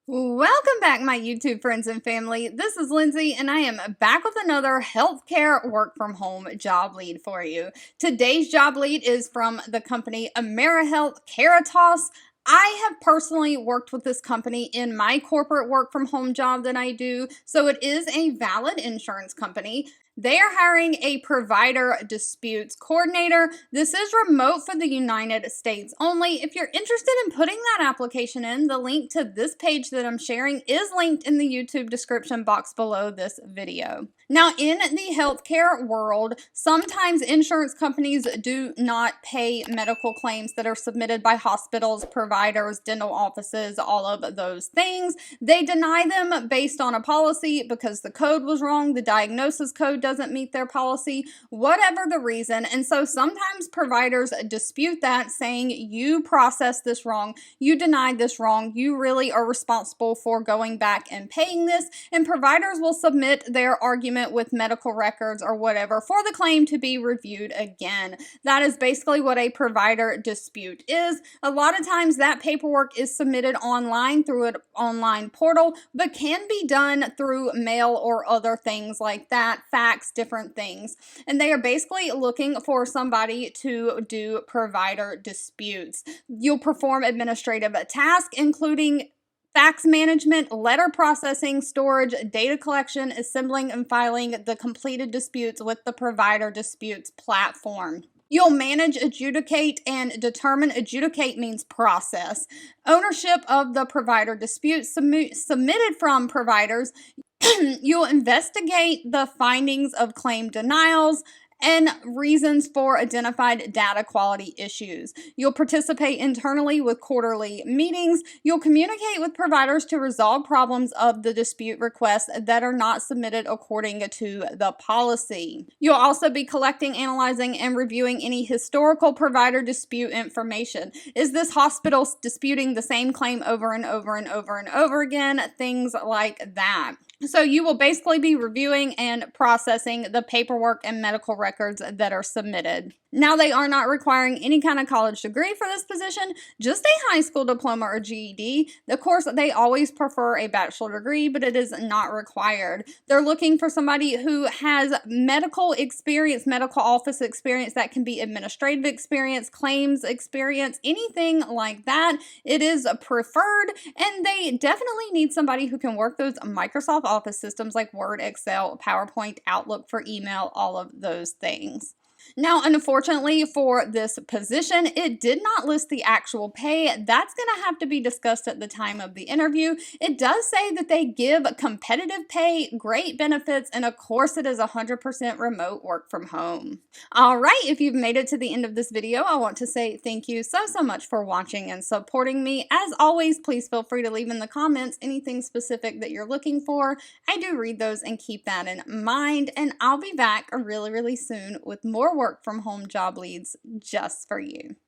Welcome back, my YouTube friends and family. This is Lindsay, and I am back with another healthcare work from home job lead for you. Today's job lead is from the company Amerihealth. I have personally worked with this company in my corporate work from home job that I do, so it is a valid insurance company. They are hiring a provider disputes coordinator. This is remote for the United States only. If you're interested in putting that application in, the link to this page that I'm sharing is linked in the YouTube description box below this video. Now, in the healthcare world, sometimes insurance companies do not pay medical claims that are submitted by hospitals, providers, dental offices, all of those things. They deny them based on a policy because the code was wrong, the diagnosis code doesn't meet their policy, whatever the reason. And so sometimes providers dispute that, saying you processed this wrong, you denied this wrong, you really are responsible for going back and paying this. And providers will submit their argument with medical records or whatever for the claim to be reviewed again. That is basically what a provider dispute is. A lot of times that paperwork is submitted online through an online portal, but can be done through mail or other things like that, fax, different things. And they are basically looking for somebody to do provider disputes. You'll perform administrative tasks, including fax management, letter processing, storage, data collection, assembling, and filing the completed disputes with the provider disputes platform. You'll manage, adjudicate, and determine. Adjudicate means process. Ownership of the provider disputes submitted from providers. You'll investigate the findings of claim denials and reasons for identified data quality issues. You'll participate internally with quarterly meetings. You'll communicate with providers to resolve problems of the dispute requests that are not submitted according to the policy. You'll also be collecting, analyzing, and reviewing any historical provider dispute information. Is this hospital disputing the same claim over and over and over and over again? Things like that. So you will basically be reviewing and processing the paperwork and medical records that are submitted. Now, they are not requiring any kind of college degree for this position, just a high school diploma or GED. Of course, they always prefer a bachelor degree, but it is not required. They're looking for somebody who has medical experience, medical office experience. That can be administrative experience, claims experience, anything like that. It is preferred, and they definitely need somebody who can work those Microsoft Office systems like Word, Excel, PowerPoint, Outlook for email, all of those things. Now, unfortunately for this position, it did not list the actual pay. That's going to have to be discussed at the time of the interview. It does say that they give competitive pay, great benefits, and of course it is 100% remote work from home. All right, if you've made it to the end of this video, I want to say thank you so much for watching and supporting me. As always, please feel free to leave in the comments anything specific that you're looking for. I do read those and keep that in mind, and I'll be back really soon with more work from home job leads just for you.